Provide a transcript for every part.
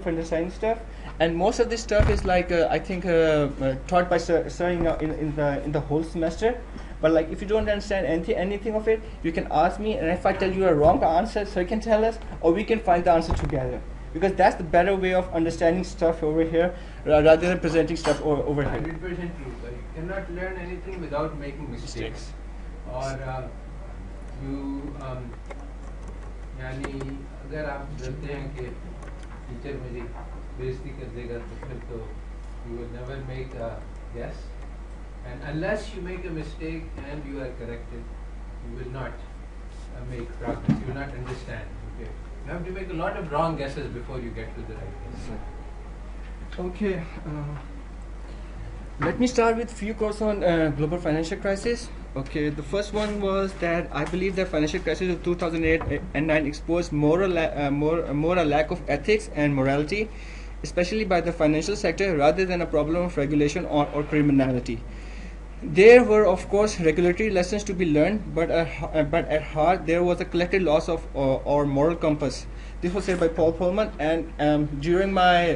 for understanding stuff. And most of this stuff is like I think taught by sir in the whole semester. But like if you don't understand anything of it, you can ask me, and if I tell you a wrong answer, sir can tell us, or we can find the answer together. Because that's the better way of understanding stuff over here, rather than presenting stuff over here. 100% true. You cannot learn anything without making mistakes. Or you यानी अगर आप डरते हैं कि teacher मेरी बेइज्जती कर देगा तो फिर तो you will never make a guess, and unless you make a mistake and you are corrected, you will not make progress. You will not understand. Okay, you have to make a lot of wrong guesses before you get to the right guess. Okay, let me start with few quotes on global financial crisis. Okay, the first one was that I believe the financial crisis of 2008 and 9 exposed more a lack of ethics and morality, especially by the financial sector, rather than a problem of regulation or criminality. There were, of course, regulatory lessons to be learned, but at heart there was a collective loss of our moral compass. This was said by Paul Pullman, and during my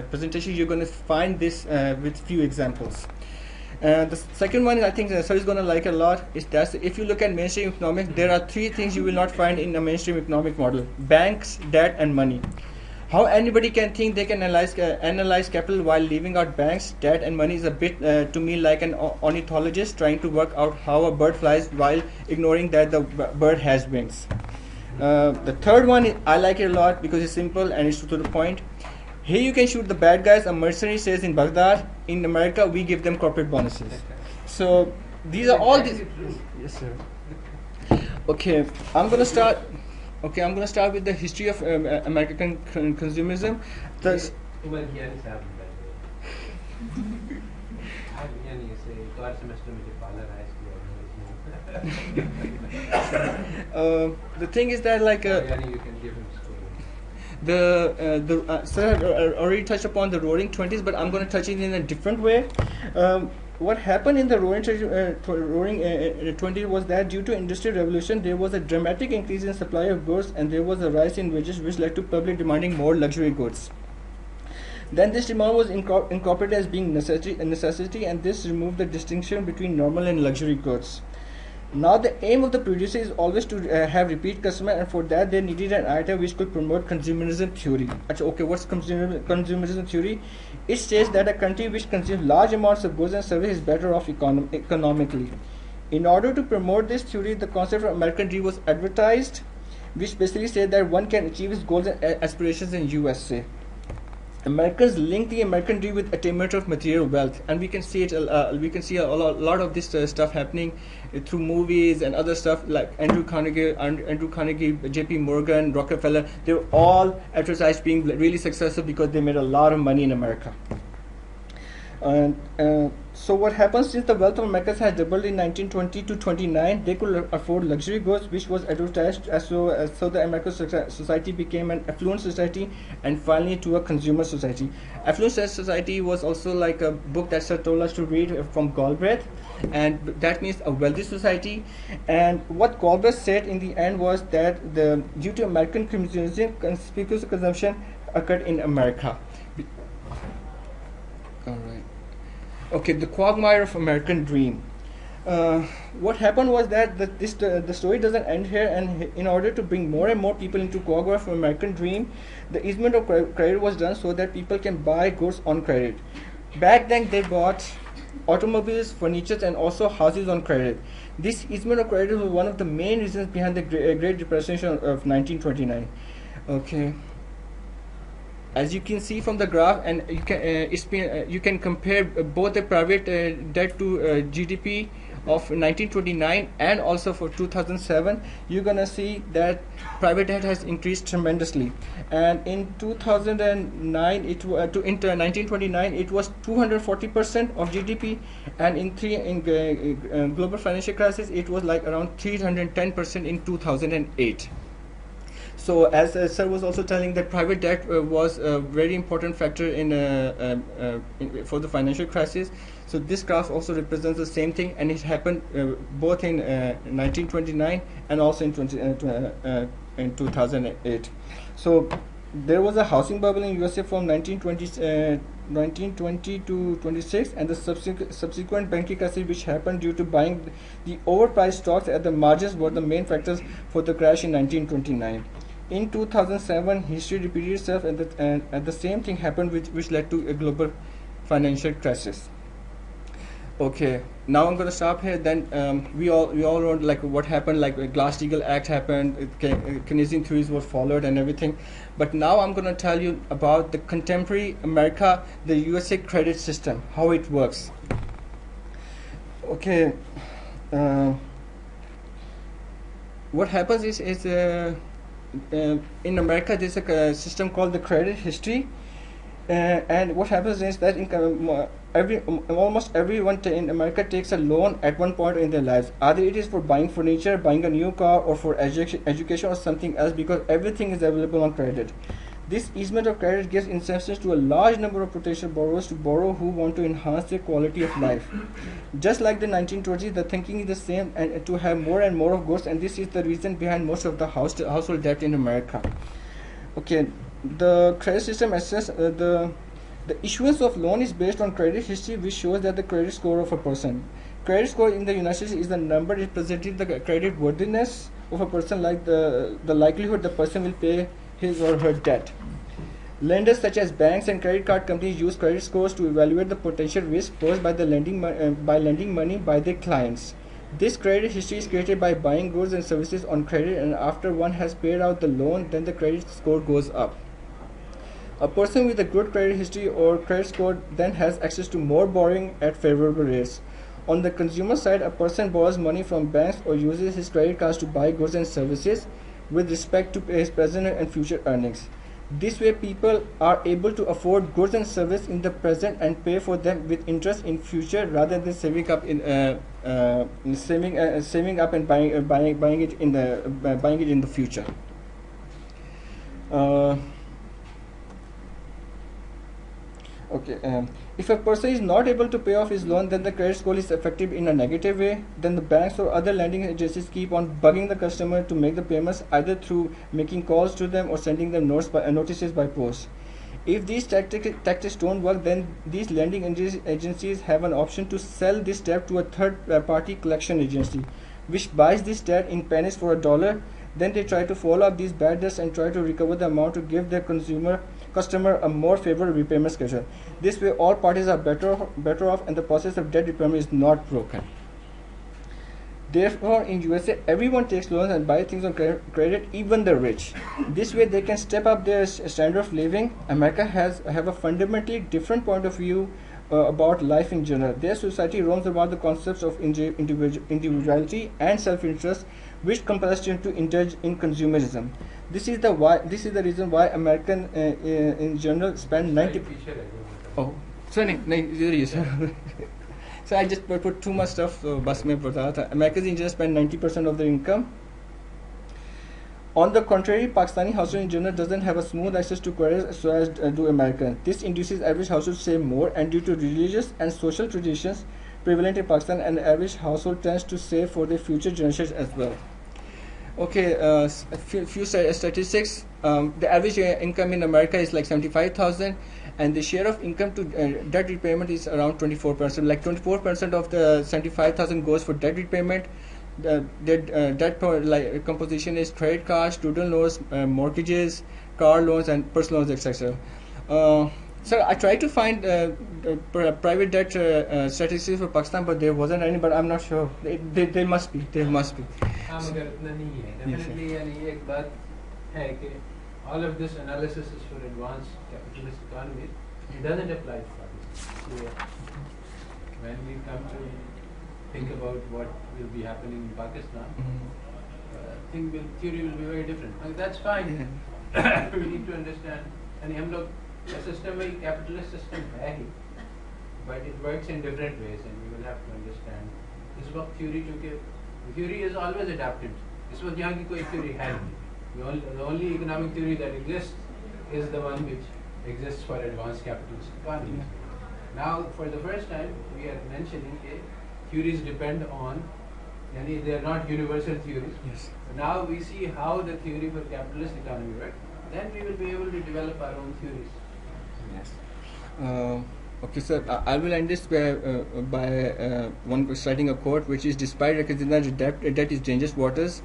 presentation you're going to find this with few examples. The second one I think sir is going to like a lot is that if you look at mainstream economics, there are three things you will not find in a mainstream economic model: banks, debt, and money. How anybody can think they can analyze capital while leaving out banks, debt, and money is a bit to me like an ornithologist trying to work out how a bird flies while ignoring that the bird has wings. The third one, I like it a lot because it's simple and it's to the point. Here you can shoot the bad guys, a mercenary says in Baghdad. In America, we give them corporate bonuses. So these are all these. Yes, sir. Okay, I'm going to start. Okay, I'm going to start with the history of American consumerism. The thing is that like you can give him sir already touched upon the Roaring Twenties, but I'm going to touch it in a different way. What happened in the Roaring 20s was that due to industrial revolution, there was a dramatic increase in supply of goods, and there was a rise in wages, which led to public demanding more luxury goods. Then this demand was incorporated as being necessity, and this removed the distinction between normal and luxury goods. Now the aim of the producer is always to have repeat customer, and for that they needed an item which could promote consumerism theory. Okay, what's consumerism theory? It states that a country which consumes large amounts of goods and services is better off economically. In order to promote this theory, the concept of American dream was advertised, which basically said that one can achieve his goals and aspirations in USA. Americans link the American dream with attainment of material wealth, and we can see it. We can see a lot of this stuff happening through movies and other stuff like Andrew Carnegie, J.P. Morgan, Rockefeller. They were all advertised being really successful because they made a lot of money in America. So what happens since the wealth of Americans has doubled in 1920 to 29, they could afford luxury goods, which was advertised as so the American society became an affluent society and finally to a consumer society. Affluent society was also like a book that sir told us to read from Galbraith, and that means a wealthy society. And what Galbraith said in the end was that due to American consumerism, conspicuous consumption occurred in America. All right. Okay, the quagmire of American dream. What happened was that the story doesn't end here, and in order to bring more and more people into quagmire of American dream, the easement of credit was done so that people can buy goods on credit. Back then, they bought automobiles, furniture, and also houses on credit. This easement of credit was one of the main reasons behind the Great Depression of 1929. Okay. As you can see from the graph, and you can compare both the private debt to GDP of 1929 and also for 2007. You're gonna see that private debt has increased tremendously, and in 2009 in 1929 it was 240% of GDP, and in global financial crisis it was like around 310% in 2008. So as sir was also telling that private debt was a very important factor for the financial crisis. So this graph also represents the same thing, and it happened both in 1929 and also in 2008. So there was a housing bubble in USA from 1920 to 26, and the subsequent banking crisis which happened due to buying the overpriced stocks at the margins were the main factors for the crash in 1929. In 2007, history repeated itself, and the same thing happened, which led to a global financial crisis. Okay, now I'm gonna stop here. Then we all know like what happened. Like Glass-Steagall Act happened, Keynesian theories were followed, and everything. But now I'm gonna tell you about the contemporary America, the USA credit system, how it works. Okay, what happens is in America there's a system called the credit history. And what happens is that almost everyone in America takes a loan at one point in their lives. Either it is for buying furniture, buying a new car, or for education or something else, because everything is available on credit. This easement of credit gives incentives to a large number of potential borrowers to borrow who want to enhance their quality of life. Just like the 1920s, the thinking is the same, and to have more and more of goods, and this is the reason behind most of the household debt in America. Okay. The credit system assess the issuance of loan is based on credit history, which shows that the credit score of a person. Credit score in the United States is the number representing the credit worthiness of a person, like the likelihood the person will pay his or her debt. Lenders such as banks and credit card companies use credit scores to evaluate the potential risk posed by the lending money by their clients. This credit history is created by buying goods and services on credit, and after one has paid out the loan, then the credit score goes up. A person with a good credit history or credit score then has access to more borrowing at favorable rates. On the consumer side, a person borrows money from banks or uses his credit cards to buy goods and services with respect to his present and future earnings. This way, people are able to afford goods and services in the present and pay for them with interest in future, rather than saving up and buying it in the future. Okay, if a person is not able to pay off his loan, then the credit score is affected in a negative way. Then the banks or other lending agencies keep on bugging the customer to make the payments, either through making calls to them or sending them notices by post. If these tactics don't work, then these lending agencies have an option to sell this debt to a third-party collection agency, which buys this debt in pennies for $1. Then they try to follow up these bad debts and try to recover the amount to give their customer a more favorable repayment schedule. This way, all parties are better off, and the process of debt repayment is not broken. Therefore, in USA, everyone takes loans and buys things on credit, even the rich. This way, they can step up their standard of living. America have a fundamentally different point of view about life in general. Their society roams about the concepts of individuality and self-interest, which compels them to indulge in consumerism. This is the reason why American in general spend 90. Oh, sorry, so I just put too much stuff. So bus mein bata tha. Americans in general spend 90% of their income. On the contrary, Pakistani household in general doesn't have a smooth access to credit so as do Americans. This induces average household to save more, and due to religious and social traditions prevalent in Pakistan, an average household tends to save for their future generations as well. Okay, a few statistics. The average income in America is like 75,000, and the share of income to debt repayment is around 24%. Like 24% of the 75,000 goes for debt repayment. The debt composition is credit cards, student loans, mortgages, car loans, and personal loans, etc. So I tried to find private debt statistics for Pakistan, but there wasn't any. But I'm not sure. They must be. There must be. Definitely, एक बात है कि all of this analysis is for advanced capitalist economies. It doesn't apply to Pakistan. So when we come to think about what will be happening in Pakistan, theory will be very different. That's fine. We need to understand. And हम लोग system में capitalist system है ही, but it works in different ways, and we will have to understand. इस वक्त theory is always adapted. इस वक्त यहाँ की कोई theory है नहीं. The only economic theory that exists is the one which exists for advanced capitalist economies. Now, for the first time, we are mentioning that theories depend on, they are not universal theories. Yes. Now we see how the theory for capitalist economy works, then we will be able to develop our own theories. Yes. Okay, sir. I will end this by one citing a quote, which is: "Despite recognizing that debt is dangerous waters,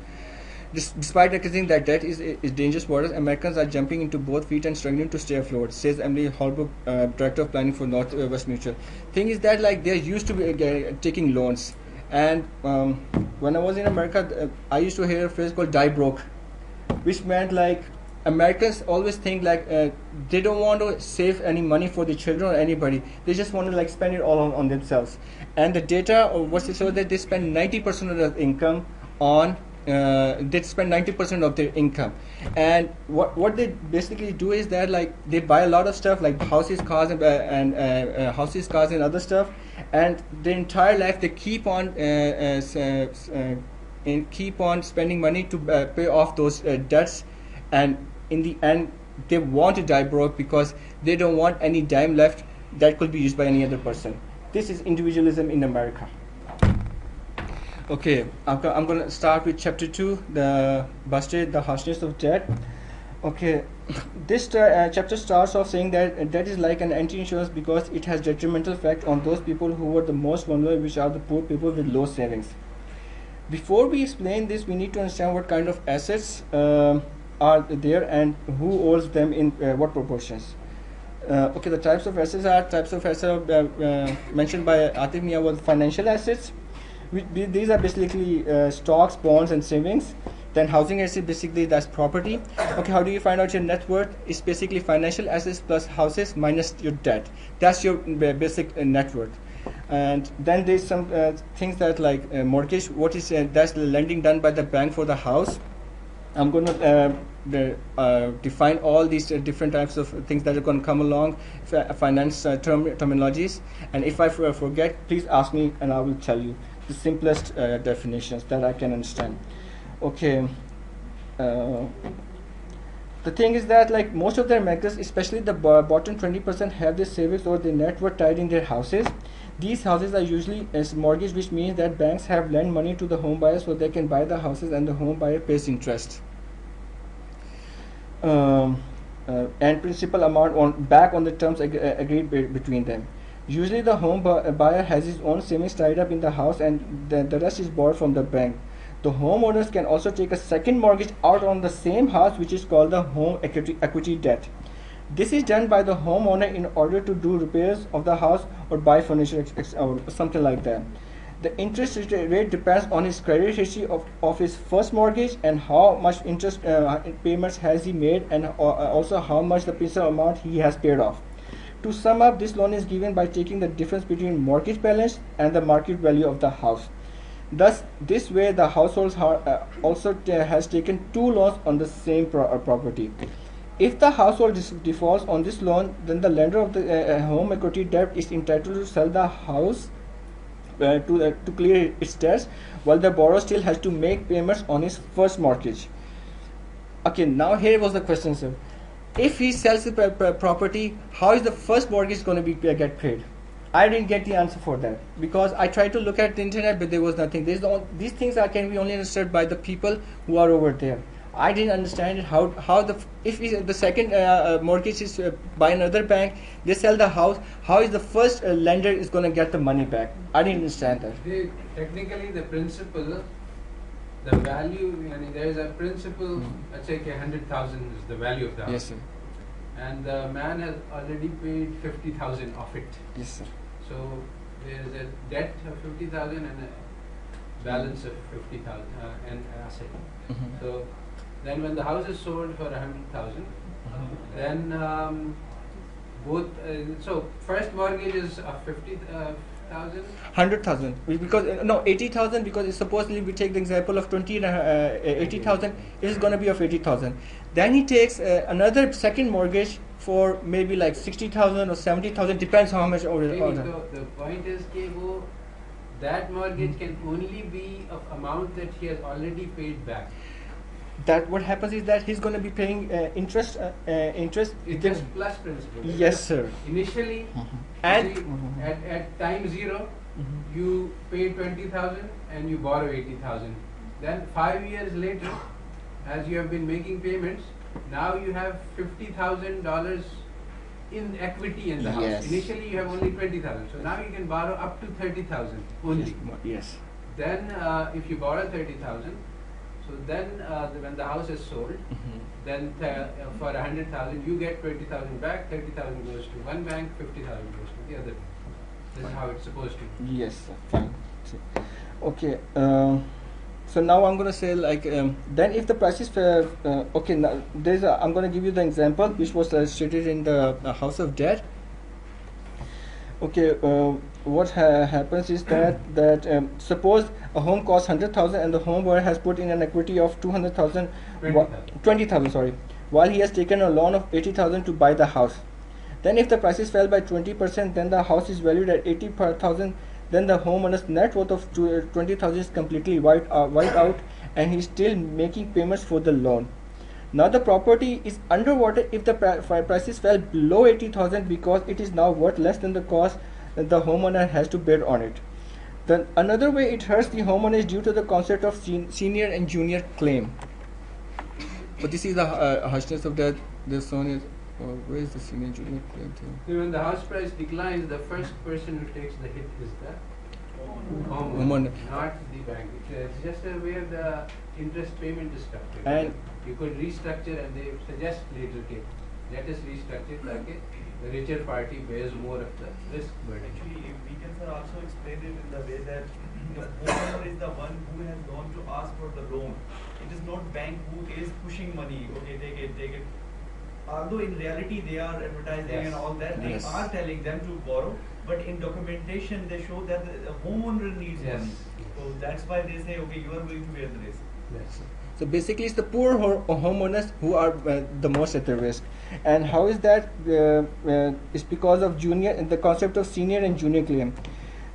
despite recognizing that debt is dangerous waters, Americans are jumping into both feet and struggling to stay afloat," says Emily Holbrook, director of planning for North West Mutual. Thing is that like they're used to taking loans, and when I was in America, I used to hear a phrase called "die broke," which meant like Americans always think like they don't want to save any money for the children or anybody. They just want to like spend it all on themselves. And the data was to show that they spend 90% of their income on. They spend 90% of their income, and what they basically do is that like they buy a lot of stuff like houses, cars, and houses, cars, and other stuff, and their entire life they keep on keep on spending money to pay off those debts, and in the end they want to die broke because they don't want any dime left that could be used by any other person. This is individualism in America. Okay, I'm going to start with chapter 2, the harshness of debt. Okay, this chapter starts off saying that debt is like an anti-insurance because it has detrimental effect on those people who are the most vulnerable, which are the poor people with low savings. Before we explain this, we need to understand what kind of assets are there and who owns them in what proportions. Okay, the types of assets mentioned by Atif Mian was financial assets. These are basically stocks, bonds, and savings. Then housing assets, basically that's property. Okay, how do you find out your net worth? It's basically financial assets plus houses minus your debt. That's your basic net worth. And then there's some things that like mortgage. What is that's the lending done by the bank for the house. I'm going to define all these different types of things that are going to come along, finance terminologies. And if I forget, please ask me and I will tell you the simplest definitions that I can understand. Okay. The thing is that like most of their Americans, especially the bottom 20%, have their savings or their net worth tied in their houses. These houses are usually as mortgage, which means that banks have lent money to the home buyer so they can buy the houses and the home buyer pays interest. And principal amount back on the terms agreed between them. Usually the home buyer has his own savings tied up in the house and the rest is borrowed from the bank. The homeowners can also take a second mortgage out on the same house, which is called the home equity debt. This is done by the homeowner in order to do repairs of the house or buy furniture or something like that. The interest rate depends on his credit history of his first mortgage and how much interest payments has he made, and also how much the principal amount he has paid off. To sum up, this loan is given by taking the difference between mortgage balance and the market value of the house. Thus, this way the household also has taken two loans on the same property. If the household defaults on this loan, then the lender of the home equity debt is entitled to sell the house to clear its debts, while the borrower still has to make payments on his first mortgage. Okay, now here was the question, sir. If he sells the property, how is the first mortgage going to get paid? I didn't get the answer for that because I tried to look at the internet, but there was nothing. These things can be only understood by the people who are over there. I didn't understand it. If the second mortgage is by another bank, they sell the house. How is the first lender is going to get the money back? I didn't understand that. Technically, the principal, the value. There is a principal. Let's say 100,000 is the value of the house. Yes, sir. And the man has already paid 50,000 of it. Yes, sir. So there is a debt of 50,000 and a balance of 50,000 and asset. So then when the house is sold for 100,000, then both. So first mortgage is of 50,000. 100,000 because no 80,000 because it's supposedly we take the example of 80,000. It is going to be of 80,000. Then he takes another second mortgage for maybe like 60,000 or 70,000, depends how much order. The point is that mortgage can only be of amount that he has already paid back. That what happens is that he's going to be paying interest. Interest plus principal. Yes, sir. Initially, and at time zero, you pay 20,000 and you borrow 80,000. Then 5 years later, as you have been making payments, Now you have $50,000 in equity in the house. Yes. Initially you have only 20,000, so now you can borrow up to 30,000 only. Yes. Then if you borrow 30,000, so then when the house is sold, then for 100,000 you get 20,000 back, 30,000 goes to one bank, 50,000 goes to the other bank. This is how it's supposed to be. Yes, fine. Okay. So now I'm gonna say like then if the prices okay, now I'm gonna give you the example which was stated in the House of Debt. Okay, what happens is that suppose a home costs 100,000 and the homeowner has put in an equity of 200,000, 20,000, sorry, while he has taken a loan of 80,000 to buy the house. Then if the prices fell by 20%, then the house is valued at 80,000. Then the homeowner's net worth of 20,000 is completely wiped out, and he's still making payments for the loan. Now the property is underwater if the prices fell below 80,000 because it is now worth less than the cost the homeowner has to bear on it. Then another way it hurts the homeowner is due to the concept of senior and junior claim. But this is the harshness of that. The son is where is the senior and junior claim thing? So when the house price declines, the first person who takes the hit is the Homeowner. not the bank. It's just where the interest payment is structured. And you could restructure, and they suggest later, okay, let us restructure it like the richer party bears more of the risk burden. Actually, we can also explain it in the way that the homeowner is the one who has gone to ask for the loan. It is not bank who is pushing money. Okay, take it. Although in reality they are advertising and all that, they are telling them to borrow, but in documentation they show that the homeowner needs money. So that's why they say, okay, you are going to bear the risk. Yes. so basically, it's the poor homeowners who are the most at the risk. And how is that? It's because of the concept of senior and junior claim.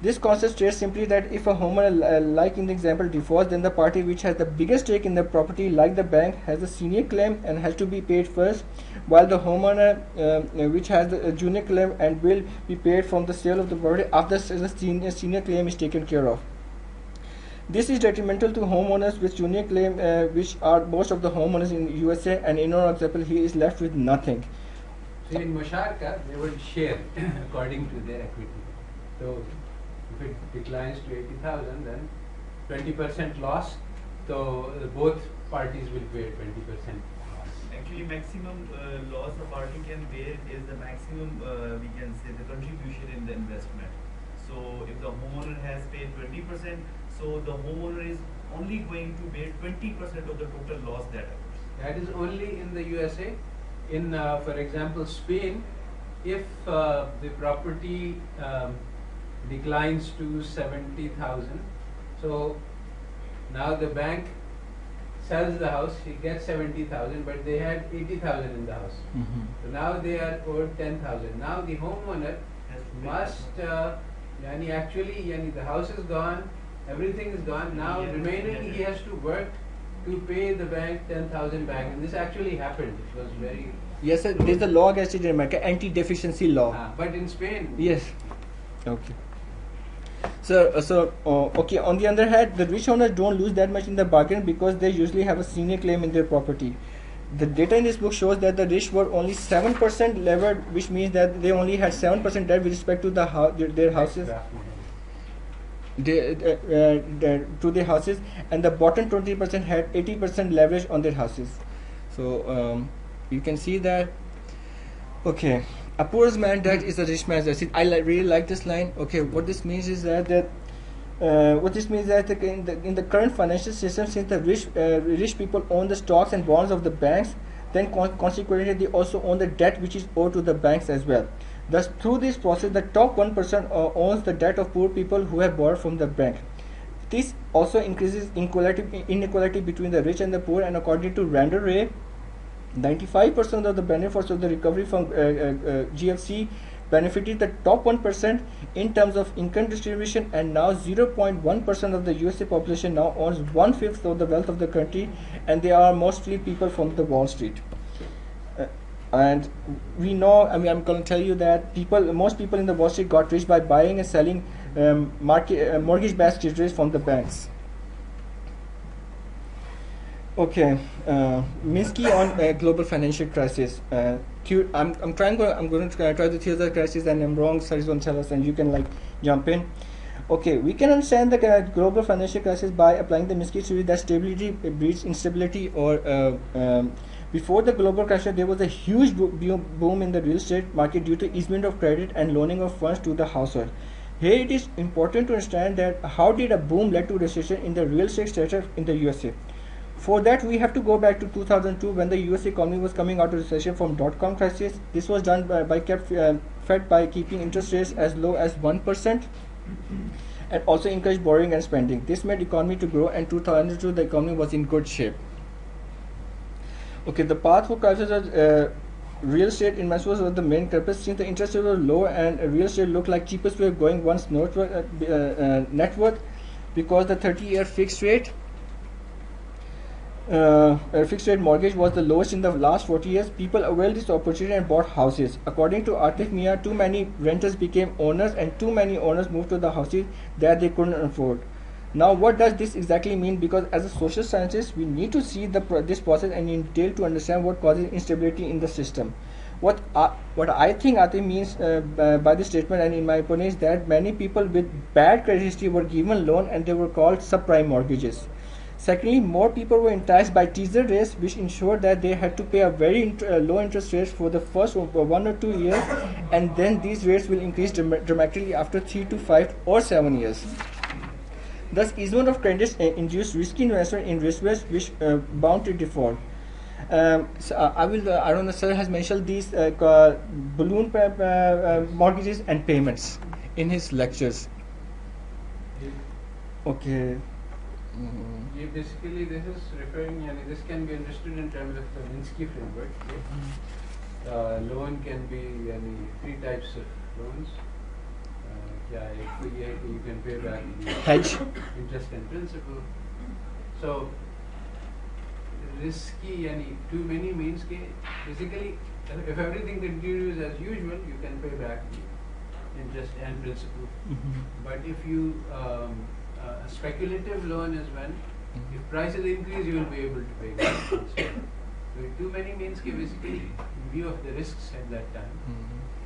This concept states simply that if a homeowner, like in the example, defaults, then the party which has the biggest stake in the property, like the bank, has a senior claim and has to be paid first, while the homeowner, which has a junior claim and will be paid from the sale of the property after the senior claim is taken care of. This is detrimental to homeowners with junior claim, which are most of the homeowners in USA, and in our example, he is left with nothing. So in Musharka, they will share according to their equity. So if it declines to 80,000, then 20% loss. So both parties will bear 20% loss. Actually, maximum loss a party can bear is the maximum, we can say, the contribution in the investment. So if the homeowner has paid 20%, so the homeowner is only going to bear 20% of the total loss that occurs. That is only in the USA. In, for example, Spain, if the property declines to 70,000, so now the bank sells the house, he gets 70,000, but they had 80,000 in the house. So now they are owed 10,000. Now the homeowner must, the house is gone, everything is gone. Now remaining, he has to work to pay the bank 10,000 back, and this actually happened. It was very. Yes, sir. There's a law against it in America, anti-deficiency law. But in Spain. Yes. Okay. So okay. On the other hand, the rich owners don't lose that much in the bargain because they usually have a senior claim in their property. The data in this book shows that the rich were only 7% levered, which means that they only had 7% debt with respect to their houses. To their houses, and the bottom 20% had 80% leverage on their houses. So you can see that. Okay, a poor man's debt is a rich man's debt. I really like this line. Okay, what this means is that in the current financial system, since the rich people own the stocks and bonds of the banks, then consequently they also own the debt which is owed to the banks as well. Thus, through this process, the top 1% owns the debt of poor people who have borrowed from the bank. This also increases inequality between the rich and the poor, and according to Randall Ray, 95% of the benefits of the recovery from GFC benefited the top 1% in terms of income distribution, and now 0.1% of the USA population now owns 1/5 of the wealth of the country, and they are mostly people from the Wall Street. And we know, I'm going to tell you that most people in the Wall Street got rich by buying and selling mortgage-backed securities from the banks. Okay, Minsky on global financial crisis. I'm going to try to theorize the crisis, and I'm wrong. Sir is going to tell us, and you can like jump in. Okay, we can understand the global financial crisis by applying the Minsky theory that stability breeds instability. Before the global crisis, there was a huge boom in the real estate market due to easement of credit and loaning of funds to the household. Here it is important to understand that how did a boom led to recession in the real estate sector in the USA. For that, we have to go back to 2002 when the US economy was coming out of recession from dot-com crisis. This was done by fed by keeping interest rates as low as 1% and also encouraged borrowing and spending. This made economy to grow, and 2002 the economy was in good shape. Okay, the path for crisis was real estate investors were the main purpose. Since the interest rates were low and real estate looked like cheapest way of going one's net worth, because the 30-year fixed rate mortgage was the lowest in the last 40 years. People availed this opportunity and bought houses. According to Mian, too many renters became owners and too many owners moved to the houses that they couldn't afford. Now, what does this exactly mean? Because as a social scientist, we need to see this process and in detail to understand what causes instability in the system. What I think means by this statement, and in my opinion, is that many people with bad credit history were given loan and they were called subprime mortgages. Secondly, more people were enticed by teaser rates, which ensured that they had to pay a very low interest rate for the first 1 or 2 years, and then these rates will increase dramatically after 3 to 5 or 7 years. Thus, easement of credit induced risky investment in risk-based, which bound to default. I don't know, sir has mentioned these balloon mortgages and payments in his lectures. Okay. Basically, this is referring, this can be understood in terms of the Minsky framework. Loan can be 3 types of loans. You can pay back the hedge, interest and principal. So, risky, too many means basically, if everything continues as usual, you can pay back the interest and principal. But if you a speculative loan is when if prices increase, you will be able to pay back. So too many means basically, in view of the risks at that time,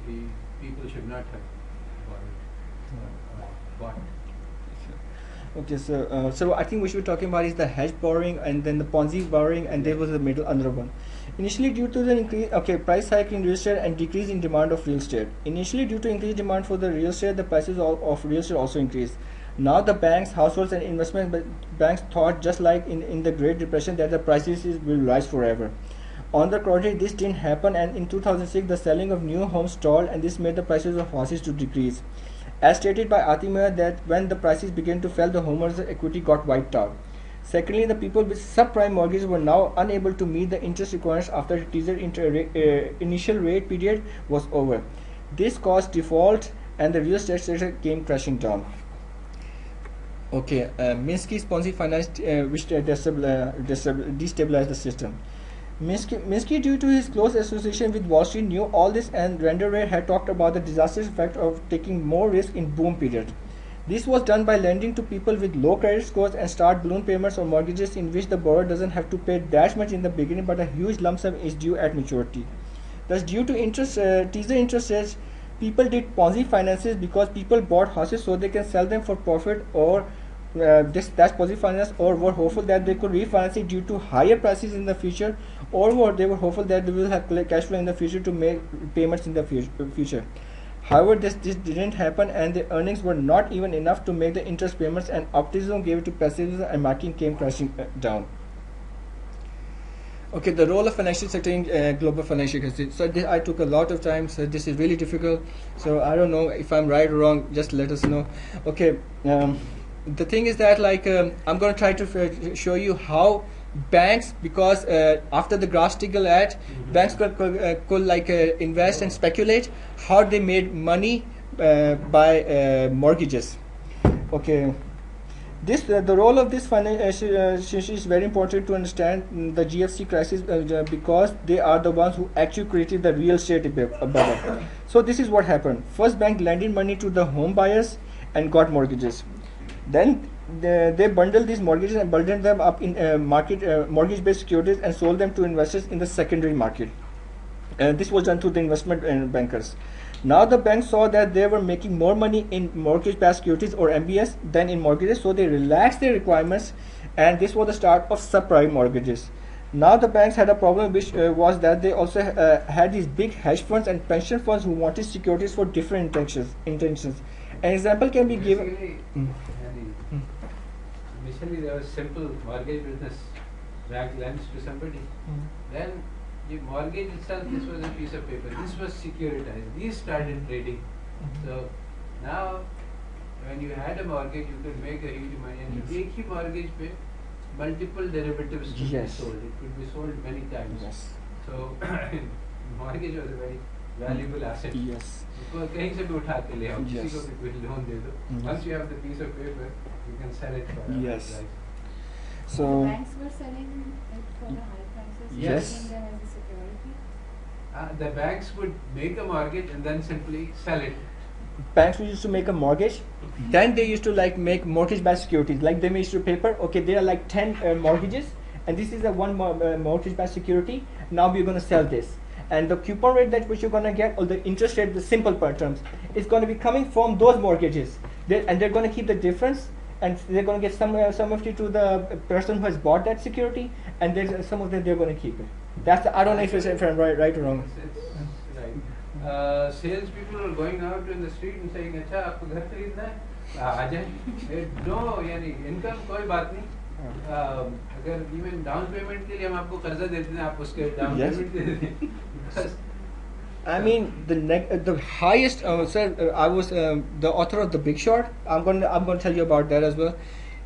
the people should not have bought. Okay, so I think we should be talking about is the hedge borrowing and then the Ponzi borrowing, and there was the middle another one. Initially, due to the price hike in real estate and decrease in demand of real estate. Initially, due to increased demand for the real estate, the prices of real estate also increased. Now the banks, households and investment banks thought, just like in the Great Depression, that the prices will rise forever. On the contrary, this didn't happen, and in 2006 the selling of new homes stalled, and this made the prices of houses to decrease. As stated by Atimir, that when the prices began to fall, the homeowners' equity got wiped out. Secondly, the people with subprime mortgages were now unable to meet the interest requirements after the teaser initial rate period was over. This caused default, and the real estate sector came crashing down. Okay, Minsky's Ponzi finance, which destabilized the system. Minsky, due to his close association with Wall Street, knew all this, and Renderer had talked about the disastrous effect of taking more risk in boom period. This was done by lending to people with low credit scores and start balloon payments or mortgages in which the borrower doesn't have to pay that much in the beginning, but a huge lump sum is due at maturity. Thus, due to teaser interest rates, people did Ponzi finances because people bought houses so they can sell them for profit, or that's Ponzi finance, or were hopeful that they could refinance it due to higher prices in the future, or they were hopeful that they will have cash flow in the future to make payments in the future. However, this didn't happen, and the earnings were not even enough to make the interest payments, and optimism gave it to pessimism, and market came crashing down. Okay, the role of financial sector in global financial crisis. So I took a lot of time, so this is really difficult. So I don't know if I'm right or wrong, just let us know. Okay, the thing is that I'm going to try to show you how banks, because after the Glass-Steagall Act, banks could invest and speculate how they made money by mortgages. Okay, the role of this financial is very important to understand the GFC crisis, because they are the ones who actually created the real estate bubble. So this is what happened. First, bank lended money to the home buyers and got mortgages. Then they bundled these mortgages and bundled them up in mortgage-based securities and sold them to investors in the secondary market. This was done through the investment bankers. Now the banks saw that they were making more money in mortgage-backed securities or MBS than in mortgages, so they relaxed their requirements, and this was the start of subprime mortgages. Now the banks had a problem, which was that they also had these big hedge funds and pension funds who wanted securities for different intentions. An example can be given. Initially, there was simple mortgage business. Bank lends to somebody. Then the mortgage itself, this was a piece of paper. This was securitized. These started trading. So now, when you had a mortgage, you could make a huge money. And you take mortgage pay, multiple derivatives could be sold. It could be sold many times. Yes. So mortgage was a very valuable asset. Yes. कहीं से भी उठा के ले आओ, किसी को भी कोई लोन दे दो. Yes. Once you have the piece of paper, you can sell it for a high Yes. price. So The banks were selling it for the high prices. Yes. Using them as a security. The banks would make a mortgage and then simply sell it. banks used to make a mortgage, then they used to like make mortgage-backed securities. Like they used to paper, okay, there are like 10 mortgages, and this is a one mortgage-backed security. Now we're going to sell this, and the coupon rate that which you're going to get, or the interest rate, the simple terms, is going to be coming from those mortgages, and they're going to keep the difference, and they're going to get some of it to the person who has bought that security, and there's some of them they're going to keep it. That's I don't know if I'm right or wrong. It's right. Sales people are going out in the street and saying, अच्छा आपको घर खरीदना है, आ जाए. No, यानी income कोई बात नहीं. अगर even down payment के लिए हम आपको कर्जा देते हैं, आप उसके down payment दे दें. Because I mean the highest sir, I was the author of The Big Short. I'm going to tell you about that as well.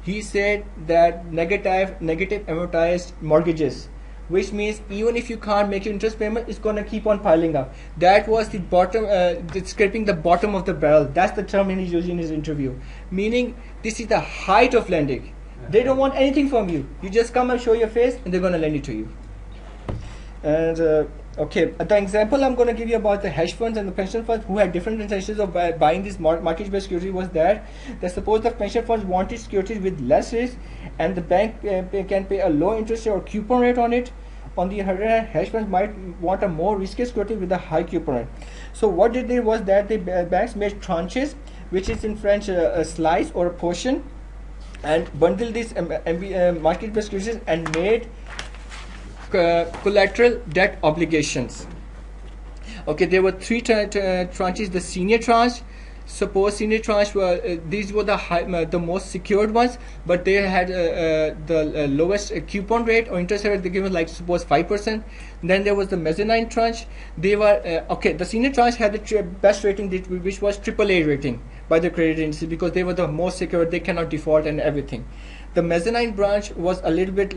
He said that negative amortized mortgages, which means even if you can't make your interest payment, it's going to keep on piling up. That was the bottom, scraping the bottom of the barrel. That's the term he's using in his interview. Meaning, this is the height of lending. They don't want anything from you. You just come and show your face, and they're going to lend it to you. And okay, the example I'm going to give you about the hedge funds and the pension funds who had different intentions of buying this market-based security was that suppose the pension funds wanted securities with less risk, and the bank can pay a low interest rate or coupon rate on it. On the other hand, hedge funds might want a more risky security with a high coupon rate. So what they did was that the banks made tranches, which is in French a slice or a portion, and bundled these market-based securities and made collateral debt obligations. Okay, there were three tranches. The senior tranche, suppose senior tranche were these were the most secured ones, but they had the lowest coupon rate or interest rate. They given like suppose 5%. Then there was the mezzanine tranche. They were okay. The senior tranche had the best rating, which was AAA rating by the credit agency, because they were the most secure. They cannot default and everything. The mezzanine branch was a little bit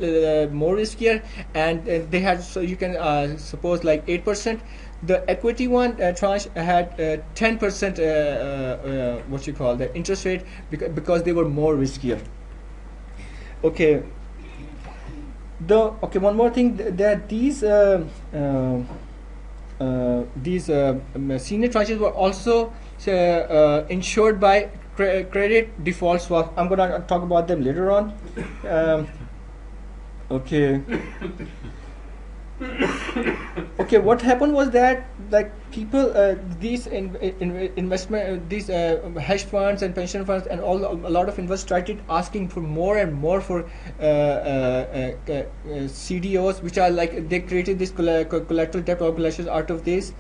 more riskier, and they had, so you can suppose like 8%. The equity one tranche had 10% what you call the interest rate, because they were more riskier. Okay. One more thing, that these senior tranches were also insured by credit default swap. I'm going to talk about them later on. Okay. Okay, what happened was that like people, these investment, these hedge funds and pension funds and a lot of investors started asking for more and more for CDOs, which are like they created this collateral debt obligations out of this.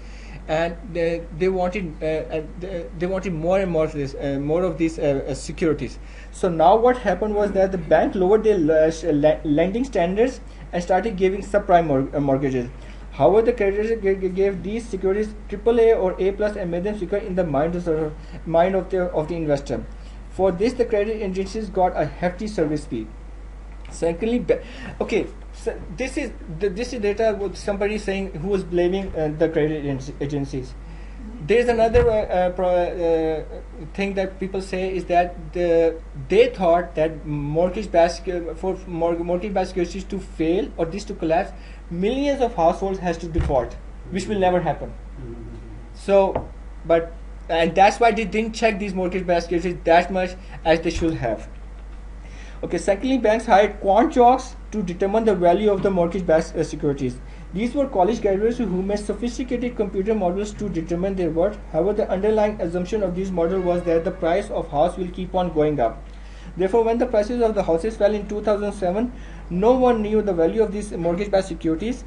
And they wanted more and more of this, more of these securities. So now what happened was that the bank lowered their lending standards and started giving subprime mortgages. However, the creditors gave these securities AAA or A+ and made them secure in the mind of the investor. For this, the credit agencies got a hefty service fee. Secondly, okay. So this is data with somebody saying who was blaming the credit agencies. There is another thing that people say is that they thought that mortgage-backed securities to fail or this to collapse, millions of households has to default, which will never happen. So, and that's why they didn't check these mortgage-backed securities that much as they should have. Okay, secondly, banks hired quant jocks to determine the value of the mortgage-backed securities. These were college graduates who made sophisticated computer models to determine their worth. However, the underlying assumption of this model was that the price of house will keep on going up. Therefore, when the prices of the houses fell in 2007, no one knew the value of these mortgage-backed securities.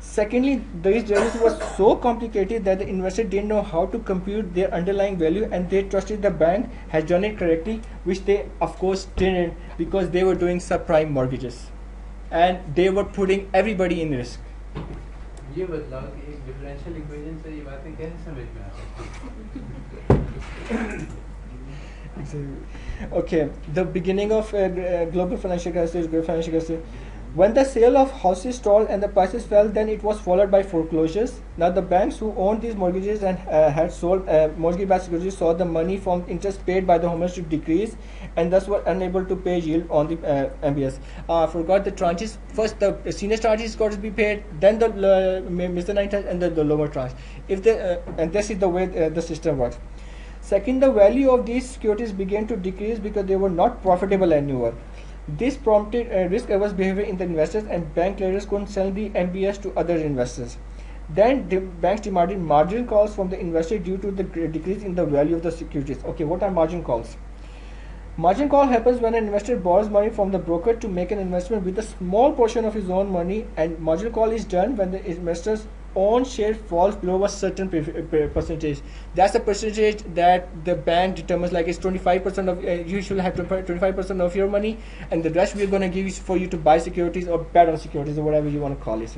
Secondly, these derivatives were so complicated that the investor didn't know how to compute their underlying value, and they trusted the bank has done it correctly, which they of course didn't, because they were doing subprime mortgages and they were putting everybody in risk. ये बदलाव कि एक differential equation से ये बातें कैसे समझ में आ सकती Okay, the beginning of global financial crisis, great financial crisis. When the sale of houses stalled and the prices fell, then it was followed by foreclosures. Now the banks who owned these mortgages and had sold mortgage-backed securities saw the money from interest paid by the homeowners to decrease, and thus were unable to pay yield on the MBS. I forgot the tranches. First, the senior tranches got to be paid, then the miscellaneous tranche, and then the lower tranche. If they and this is the way the system works. Second, the value of these securities began to decrease because they were not profitable anymore. This prompted risk-averse behavior in the investors, and bank lenders couldn't sell the MBS to other investors. Then the banks demanded margin calls from the investor due to the decrease in the value of the securities. Okay, what are margin calls? Margin call happens when an investor borrows money from the broker to make an investment with a small portion of his own money, and margin call is done when the investor's own share falls below a certain percentage. That's the percentage that the bank determines, like it's 25% of you should have 25% of your money, and the rest we're going to give you for you to buy securities or bet on securities or whatever you want to call it.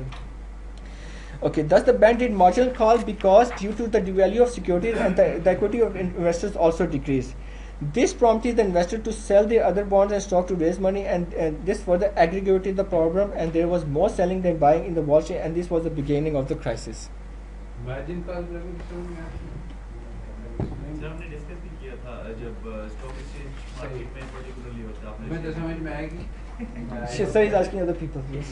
Okay, thus the bank did marginal call because due to the devalue of securities and the equity of investors also decreased. This prompted the investor to sell their other bonds and stock to raise money, and this further aggravated the problem, and there was more selling than buying in the Wall Street, and this was the beginning of the crisis. Margin call sir हमने discuss भी किया था जब stock exchange market में particularly होता है आपने मैं तो समझ में आएगी So he's asking other people. Yes.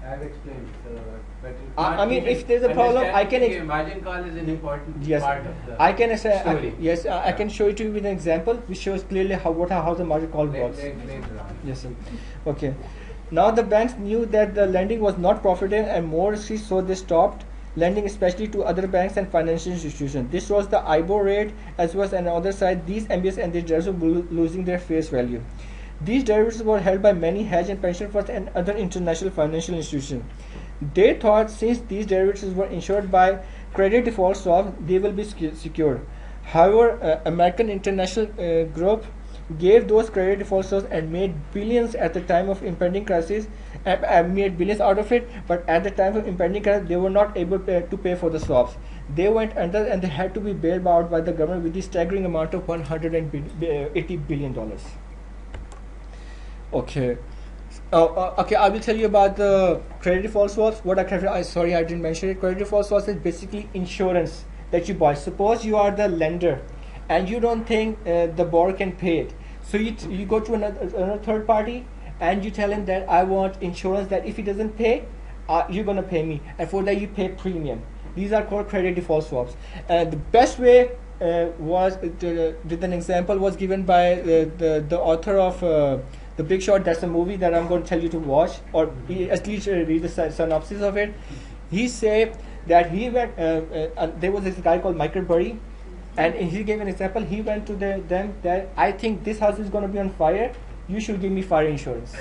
I've explained. But I mean, if there's a problem, I can. Margin call is an important Yes, part of the I can say. story. I can show it to you with an example, which shows clearly how the margin call works. Later on. Yes, sir. Okay. Now the banks knew that the lending was not profitable and more risky, so they stopped lending, especially to other banks and financial institutions. This was the IBOR rate, as well as on the other side, these MBS and their derivatives were losing their face value. These derivatives were held by many hedge and pension funds and other international financial institutions. They thought since these derivatives were insured by credit default swaps, they will be secured. However, American International Group gave those credit default swaps and made billions at the time of impending crisis, made billions out of it, but at the time of impending crisis, they were not able to pay for the swaps. They went under and they had to be bailed out by the government with the staggering amount of $180 billion. Okay. Okay, I will tell you about the credit default swaps. What sorry, I didn't mention it. Credit default swaps is basically insurance that you buy. Suppose you are the lender and you don't think the borrower can pay it. So you go to another third party and you tell him that I want insurance that if he doesn't pay, you're going to pay me. And for that you pay premium. These are called credit default swaps. The best way was, with an example, was given by the author of The Big Short. That's a movie that I'm going to tell you to watch, or at least read the synopsis of it. He said that he went, there was this guy called Michael Burry, and he gave an example. He went to them that I think this house is going to be on fire, you should give me fire insurance.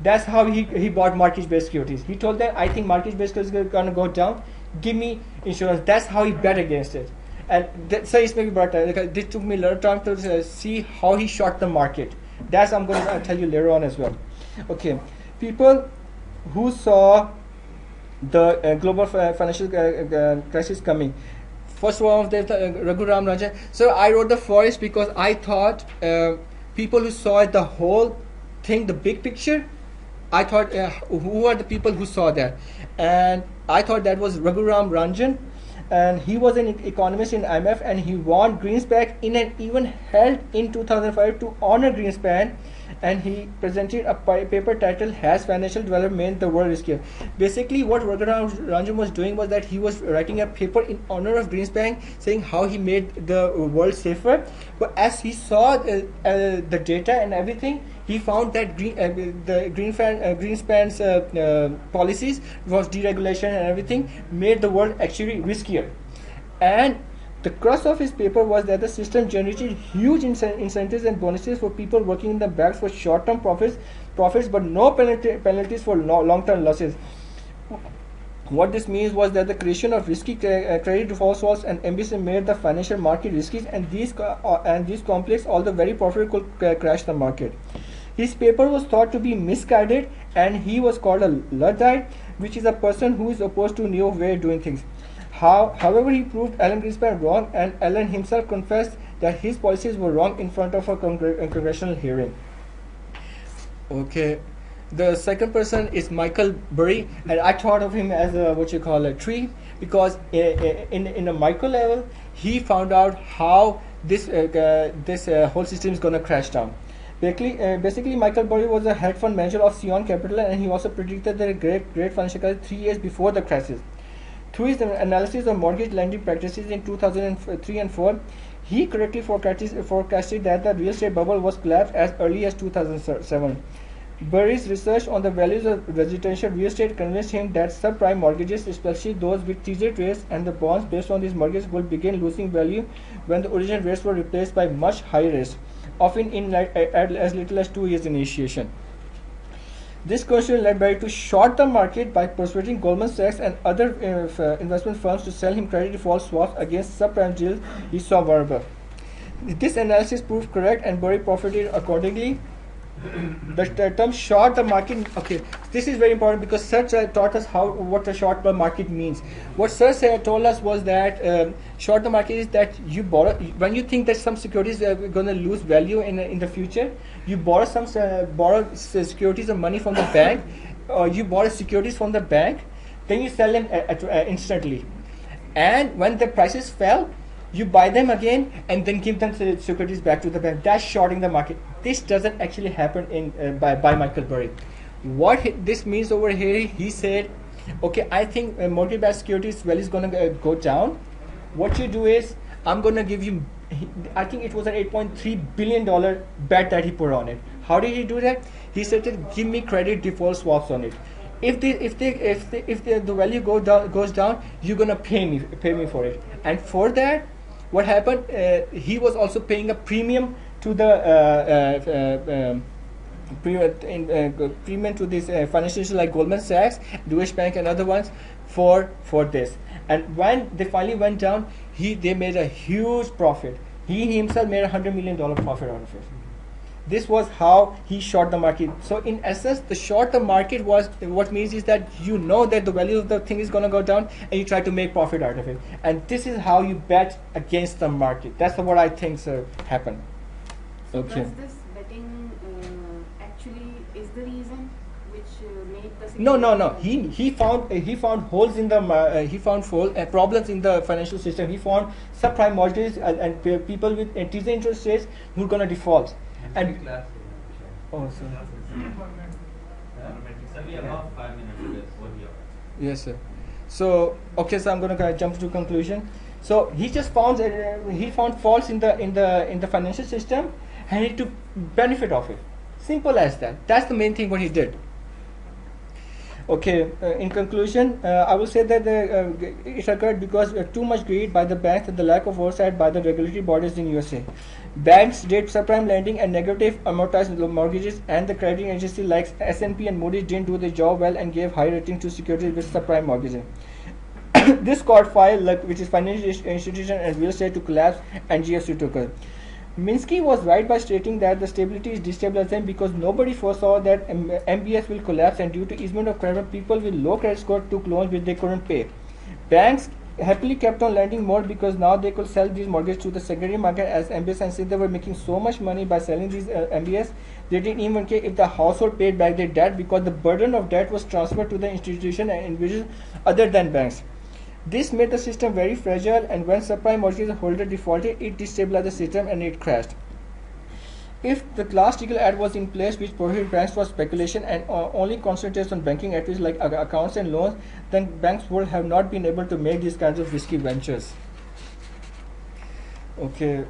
That's how he bought mortgage-based securities. He told them, I think mortgage-based securities are going to go down, give me insurance. That's how he bet against it. And so it's maybe brought time. This took me a lot of time to see how he shot the market. That's I'm going to tell you later on as well. Okay, people who saw the global financial crisis coming. First one of them, Raghuram Rajan. So I wrote the forest because I thought people who saw it, the whole thing, the big picture, I thought who are the people who saw that? And I thought that was Raghuram Ranjan. And he was an economist in IMF, and he warned Greenspan in an event held in 2005 to honor Greenspan and he presented a paper titled "Has Financial Development Made the World Riskier?" Basically, what Ranjan was doing was that he was writing a paper in honor of Greenspan, saying how he made the world safer. But as he saw the data and everything, he found that Greenspan's policies was deregulation and everything made the world actually riskier. And the crux of his paper was that the system generated huge incentives and bonuses for people working in the banks for short-term profits, but no penalties for long-term losses. What this means was that the creation of risky credit default swaps and MBS made the financial market risky, and these complex, although very profitable, could crash the market. His paper was thought to be misguided, and he was called a Luddite, which is a person who is opposed to new way of doing things. However, he proved Alan Greenspan wrong, and Alan himself confessed that his policies were wrong in front of a congressional hearing. Okay, the second person is Michael Burry, and I thought of him as a tree, because in a micro level, he found out how this whole system is going to crash down. Basically, Michael Burry was a hedge fund manager of Sion Capital, and he also predicted the great financial crisis 3 years before the crisis. Through his analysis of mortgage lending practices in 2003 and 4, he correctly forecasted that the real estate bubble was collapsed as early as 2007. Burry's research on the values of residential real estate convinced him that subprime mortgages, especially those with teaser rates and the bonds based on these mortgages, would begin losing value when the original rates were replaced by much higher rates, often in as little as 2 years initiation. This question led Barry to short the market by persuading Goldman Sachs and other investment firms to sell him credit default swaps against subprime deals he saw vulnerable. This analysis proved correct, and Barry profited accordingly. The term short the market, okay, this is very important because Sir taught us what a short the market means. What Sir told us was that short the market is that you borrow, when you think that some securities are going to lose value in the future, you borrow securities or money from the bank, or you borrow securities from the bank, then you sell them instantly. And when the prices fell, you buy them again and then give them securities back to the bank. That's shorting the market. This doesn't actually happen by Michael Burry. What this means over here, he said, okay, I think mortgage-backed securities value is going to go down. What you do is, I'm going to give you, I think it was an $8.3 billion bet that he put on it. How did he do that? He said, give me credit default swaps on it. If the value goes down, you're going to pay me for it. And for that, what happened? He was also paying a premium to the premium to this financial institution like Goldman Sachs, Deutsche Bank, and other ones for this. And when they finally went down, they made a huge profit. He himself made $100 million profit out of it. This was how he short the market. So in essence, the short the market was what means is that you know that the value of the thing is going to go down, and you try to make profit out of it. And this is how you bet against the market. That's what I think happened. Okay. Does this betting actually is the reason which made the No. He found holes in the problems in the financial system. He found subprime mortgages and people with teaser interest rates who are going to default. And oh, sir. Yes, sir. So okay, so I'm going to jump to conclusion. So he just found faults in the financial system, and he took benefit of it. Simple as that. That's the main thing what he did. Okay, in conclusion, I will say that it occurred because too much greed by the banks and the lack of oversight by the regulatory bodies in USA. Banks did subprime lending and negative amortized mortgages, and the credit agency like S&P and Moody's didn't do their job well and gave high ratings to securities with subprime mortgages. This caused which is financial institution and real estate to collapse and GFC to occur. Minsky was right by stating that the stability is destabilizing because nobody foresaw that MBS will collapse, and due to easement of credit, people with low credit score took loans which they couldn't pay. Banks happily kept on lending more because now they could sell these mortgages to the secondary market as MBS, and since they were making so much money by selling these MBS, they didn't even care if the household paid back their debt because the burden of debt was transferred to the institution and individuals other than banks. This made the system very fragile, and when subprime mortgage holder defaulted, it destabilized the system and it crashed. If the Glass-Steagall Act was in place, which prohibited banks from speculation and only concentrates on banking activities like accounts and loans, then banks would have not been able to make these kinds of risky ventures. Okay.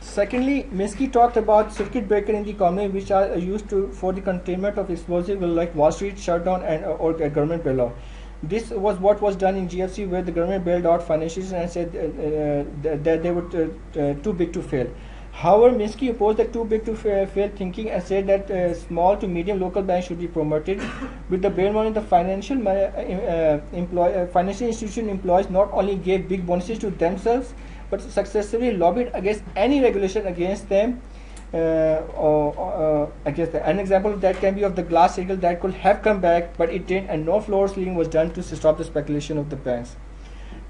Secondly, Minsky talked about circuit breaker in the economy, which are used for the containment of explosives like Wall Street shutdown and or government bailout. This was what was done in GFC, where the government bailed out financiers and said that they were too big to fail. However, Minsky opposed the too big to fail thinking and said that small to medium local banks should be promoted. With the bail money, the financial institution employees not only gave big bonuses to themselves, but successfully lobbied against any regulation against them. Against them. An example of that can be of the Glass-Steagall that could have come back, but it didn't, and no floor ceiling was done to stop the speculation of the banks.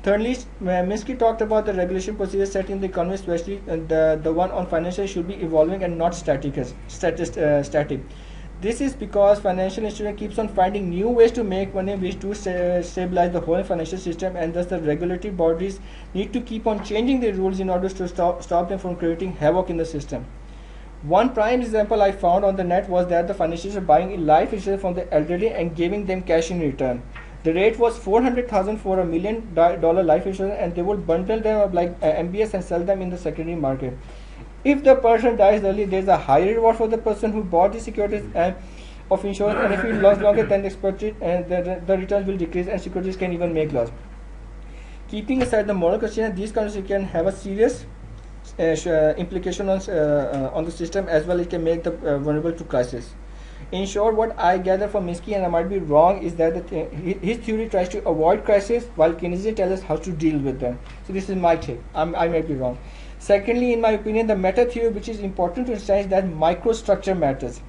Thirdly, Minsky talked about the regulation procedures set in the economy, especially the one on financial should be evolving and not static. This is because financial institution keeps on finding new ways to make money, which to stabilize the whole financial system, and thus the regulatory bodies need to keep on changing the rules in order to stop them from creating havoc in the system. One prime example I found on the net was that the financiers are buying life insurance from the elderly and giving them cash in return. The rate was $400,000 for $1 million life insurance, and they would bundle them up like MBS and sell them in the secondary market. If the person dies early, there is a higher reward for the person who bought the securities of insurance, and if he lost longer than expected, and the returns will decrease, and securities can even make loss. Keeping aside the moral question, these conditions can have a serious implication on the system, as well as it can make them vulnerable to crisis. In short, what I gather from Minsky, and I might be wrong, is that his theory tries to avoid crisis, while Keynesian tells us how to deal with them. So this is my take. I might be wrong. Secondly, in my opinion, the meta theory, which is important to understand, is that microstructure matters.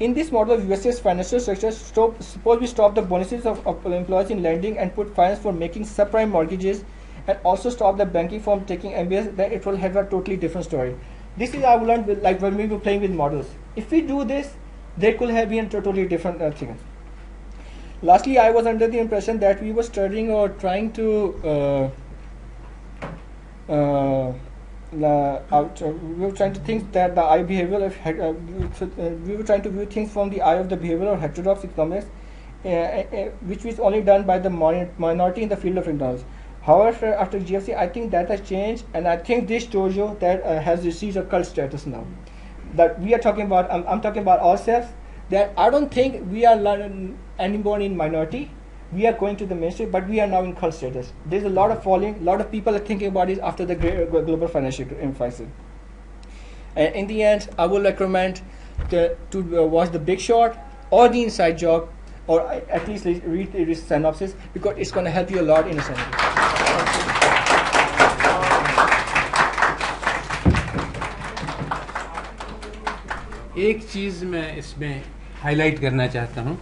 In this model of USA's financial structure, suppose we stop the bonuses of employees in lending and put finance for making subprime mortgages, and also stop the banking from taking MBS, then it will have a totally different story. This is I learned like when we were playing with models. If we do this, there could have been a totally different thing. Lastly, I was under the impression that we were studying or trying to we were trying to think that the eye behavioral we were trying to view things from the eye of the behavioral or heterodox economics, which was only done by the minority in the field of economics. However, after GFC, I think that has changed, and I think this dojo that has received a cult status now. That we are talking about, I'm talking about ourselves, that I don't think we are anymore in minority. We are going to the mainstream, but we are now in cult status. There's a lot of following, a lot of people are thinking about it after the global financial crisis. And in the end, I would recommend to watch The Big Short or The Inside Job, or at least read the synopsis, because it's going to help you a lot in a sense. एक चीज़ मैं इसमें highlight करना चाहता हूँ,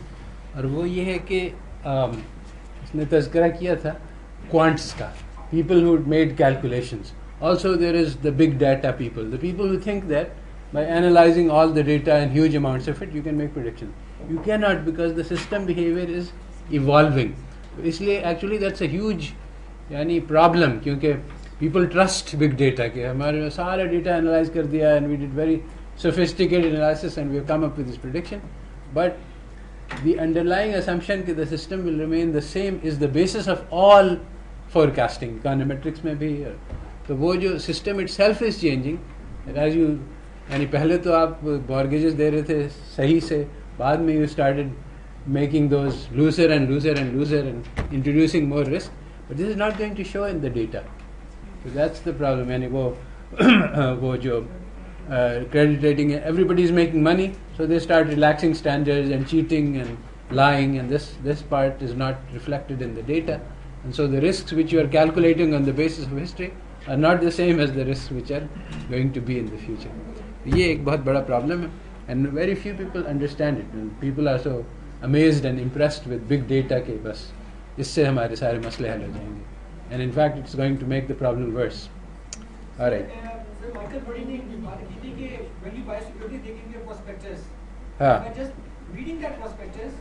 और वो ये है कि इसने तज़किरा किया था क्वांट्स का, people who made calculations. Also there is the big data people, the people who think that by analyzing all the data and huge amounts of it you can make predictions. You cannot, because the system behavior is evolving. इसलिए actually that's a huge problem, क्योंकि people trust big data कि हमारे सारा data analyze कर दिया and we did very sophisticated analysis and we have come up with this prediction, but the underlying assumption that the system will remain the same is the basis of all forecasting. Econometrics में भी तो वो जो system itself is changing, as you पहले तो आप mortgages दे रहे थे सही से, बाद में you started making those looser and looser and looser and introducing more risk, but this is not going to show in the data. So that's the problem. वो जो credit rating, everybody is making money, so they start relaxing standards and cheating and lying, and this part is not reflected in the data, and so the risks which you are calculating on the basis of history are not the same as the risks which are going to be in the future. ये एक बहुत बड़ा problem है, and very few people understand it, and people are so amazed and impressed with big data के बस इससे हमारे सारे मसले हल हो जाएंगे, and in fact it's going to make the problem worse. All right. Michael Burry ने बात की थी कि when you buy security, they give you a prospectus. हाँ. By just reading that prospectus,